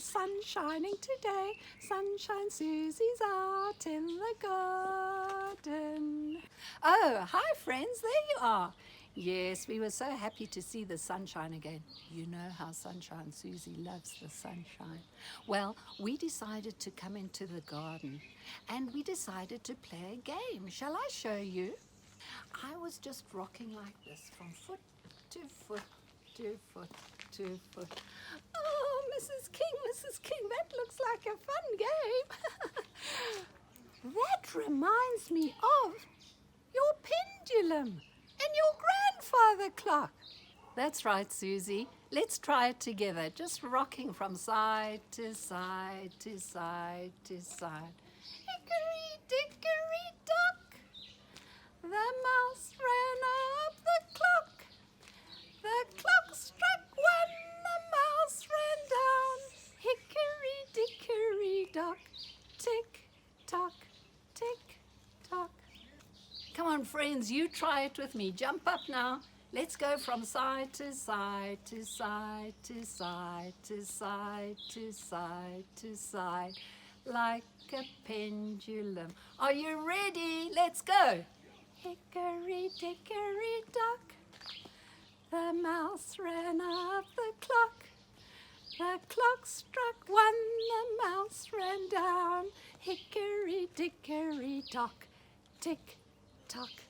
sun shining today. Sunshine Susie's out in the garden. Oh, hi friends, there you are. Yes, we were so happy to see the sunshine again. You know how Sunshine Susie loves the sunshine. Well, we decided to come into the garden and we decided to play a game. Shall I show you? I was just rocking like this from foot to foot to foot to foot. Oh, Mrs. King, that looks like a fun game. That reminds me of your pendulum and your grandfather clock. That's right, Susie. Let's try it together, just rocking from side to side to side to side. Hickory-dickory-dock, the mouse ran up the clock. The clock struck one, the mouse ran down. Hickory-dickory-dock, tick-tock, tick-tock. Come on, friends, you try it with me. Jump up now. Let's go from side to side to side to side to side to side to side, like a pendulum. Are you ready? Let's go. Hickory-dickory-dock, the mouse ran up the clock. The clock struck one, the mouse ran down. Hickory-dickory-dock, tick-tock,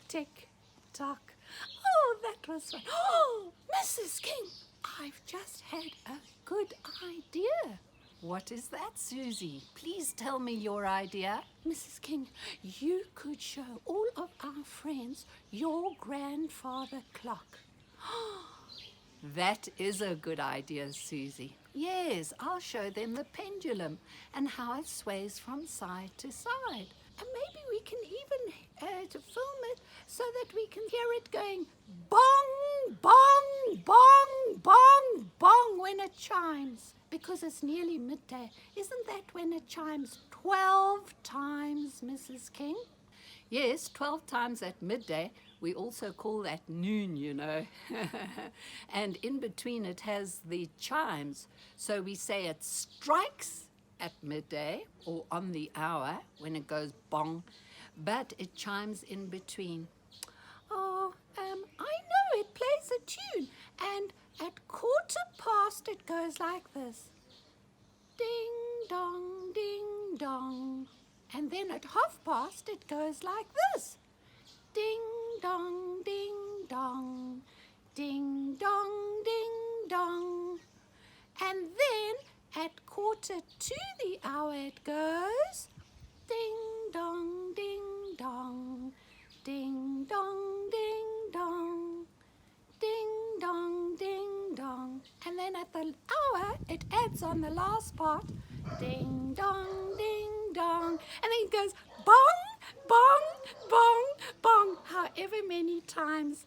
tick-tock. Oh, that was fun. Oh, Mrs. King, I've just had a good idea. What is that, Susie? Please tell me your idea. Mrs. King, you could show all of our friends your grandfather clock. That is a good idea, Susie. Yes, I'll show them the pendulum and how it sways from side to side. And maybe we can even film it so that we can hear it going bong, bong, bong, bong, bong when it chimes. Because it's nearly midday. Isn't that when it chimes 12 times, Mrs. King? Yes, 12 times at midday. We also call that noon, you know. And in between it has the chimes. So we say it strikes at midday or on the hour when it goes bong, but it chimes in between. Oh, I know, it plays a tune, and at 1:15 it goes like this. Ding dong, ding dong. And then at 1/2 it goes like this. Ding dong, ding dong, ding dong, ding dong. And then at 1/4 the hour it goes ding dong, ding dong, ding dong, ding dong, ding dong, ding dong. And then at the hour it adds on the last part, ding dong, ding dong. And then it goes bong, bong, bong, bong, however many times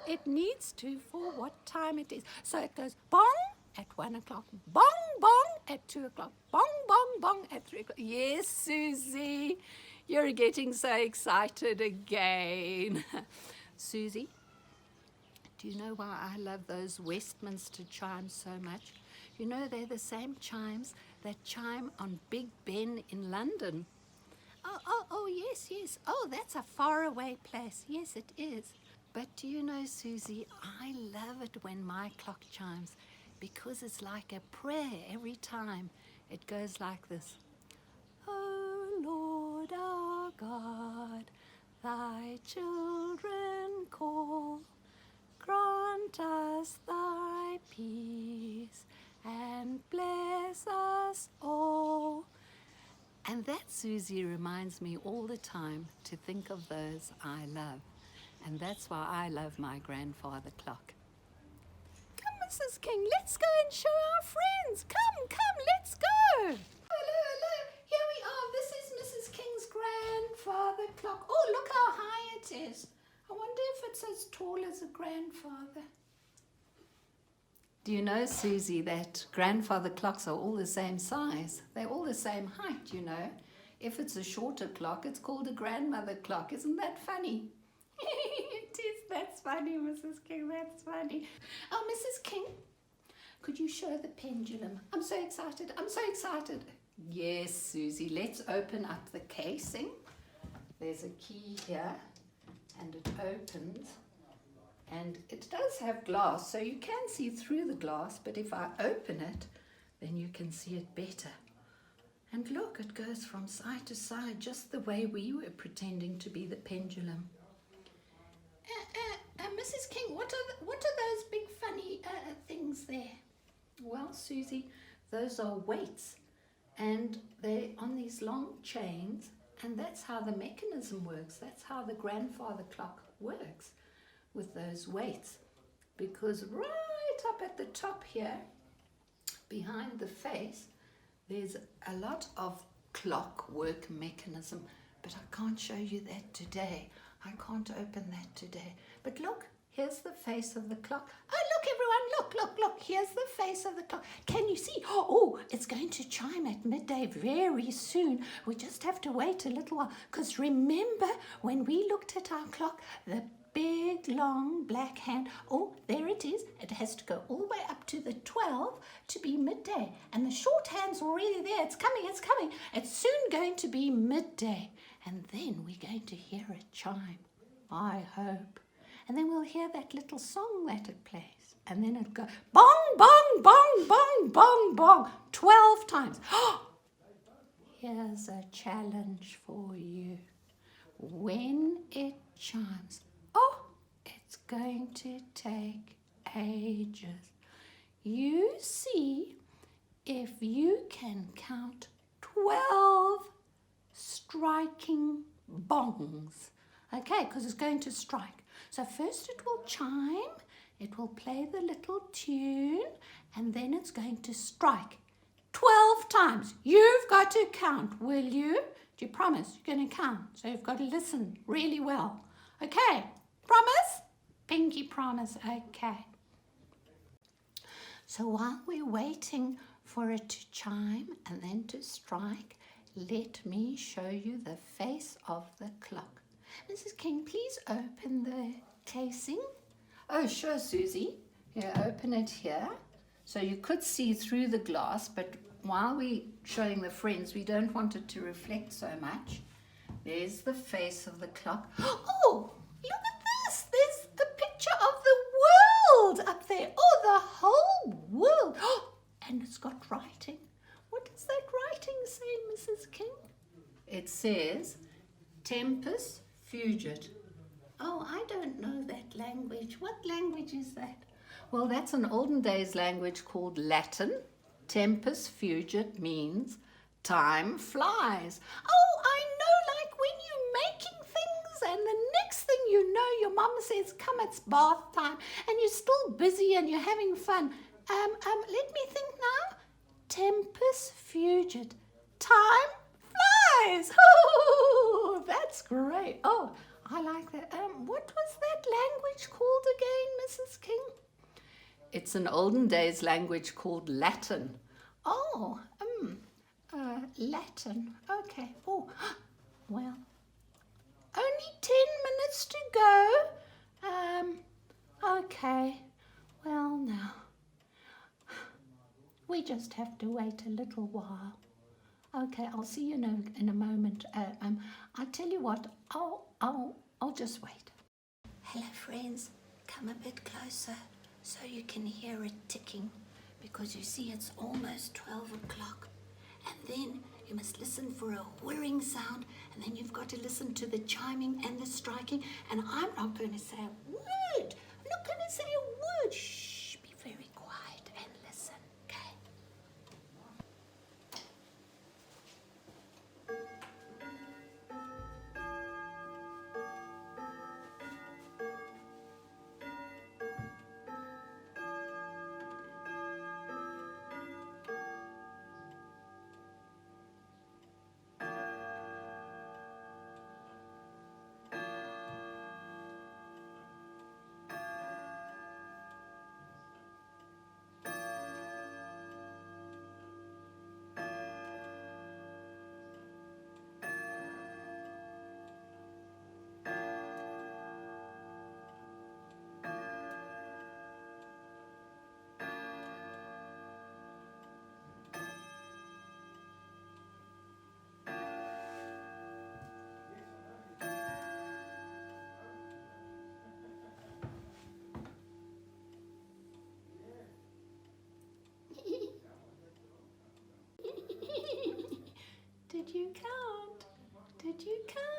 it needs to for what time it is. So it goes bong at 1 o'clock, bong, bong at 2 o'clock, bong, bong, bong at 3 o'clock. Yes, Susie, you're getting so excited again. Susie, do you know why I love those Westminster chimes so much? You know, they're the same chimes that chime on Big Ben in London. Oh, yes. Oh, that's a faraway place. Yes, it is. But do you know, Susie, I love it when my clock chimes because it's like a prayer every time. It goes like this. Oh, Lord our God, thy children call. Grant us thy peace and bless us all. And that, Susie, reminds me all the time to think of those I love. And that's why I love my grandfather clock. Come, Mrs. King, let's go and show our friends. Come, let's go. Hello. Here we are. This is Mrs. King's grandfather clock. Oh, look how high it is. I wonder if it's as tall as a grandfather. Do you know, Susie, that grandfather clocks are all the same size? They're all the same height, you know. If it's a shorter clock, it's called a grandmother clock. Isn't that funny? It is. That's funny, Mrs. King. That's funny. Oh, Mrs. King, Could you show the pendulum? I'm so excited. I'm so excited. Yes, Susie, let's open up the casing. There's a key here and it opens. And it does have glass, so you can see through the glass, but if I open it, then you can see it better. And look, it goes from side to side, just the way we were pretending to be the pendulum. Mrs. King, what are those big funny things there? Well, Susie, those are weights, and they're on these long chains, and that's how the mechanism works. That's how the grandfather clock works, with those weights, because right up at the top here, behind the face, there's a lot of clockwork mechanism, but I can't show you that today. I can't open that today. But look, here's the face of the clock. Oh, look, everyone, look, here's the face of the clock. Can you see? Oh, it's going to chime at midday very soon. We just have to wait a little while, because remember when we looked at our clock, the big, long, black hand. Oh, there it is. It has to go all the way up to the 12 to be midday. And the short hand's already there. It's coming, it's coming. It's soon going to be midday. And then we're going to hear it chime, I hope. And then we'll hear that little song that it plays. And then it goes bong, bong, bong, bong, bong, bong, 12 times. Here's a challenge for you. When it chimes, it's going to take ages. You see if you can count 12 striking bongs. Okay, because it's going to strike. So first it will chime, it will play the little tune, and then it's going to strike 12 times. You've got to count, will you? Do you promise you're going to count? So you've got to listen really well. Okay, promise? Pinky promise, okay. So while we're waiting for it to chime and then to strike, let me show you the face of the clock. Mrs. King, please open the casing. Oh, sure, Susie. Here, open it here. So you could see through the glass, but while we're showing the friends, we don't want it to reflect so much. There's the face of the clock. Oh, look at this. There's a picture of the world up there. Oh, the whole world. And it's got writing. What does that writing say, Mrs. King? It says, Tempus Fugit. Oh, I don't know that language. What language is that? Well, that's an olden days language called Latin. Tempus Fugit means time flies. Oh, I know, like when you're making things and the next thing you know, your mum says, come, it's bath time, and you're still busy and you're having fun. Let me think now. Tempus Fugit. Time flies. Oh, that's great. Oh, I like that. What was that language called again, Mrs. King? It's an olden days language called Latin. Oh, Latin. Okay. Oh, well, only 10 minutes to go. Okay. Well, now, we just have to wait a little while. Okay, I'll see you in a moment. I tell you what, I'll just wait. Hello, friends. Come a bit closer so you can hear it ticking, because you see it's almost 12 o'clock. And then you must listen for a whirring sound, and then you've got to listen to the chiming and the striking. And I'm not going to say a word. I'm not going to say a word. Shh, be very quiet and listen, okay? Won't you come?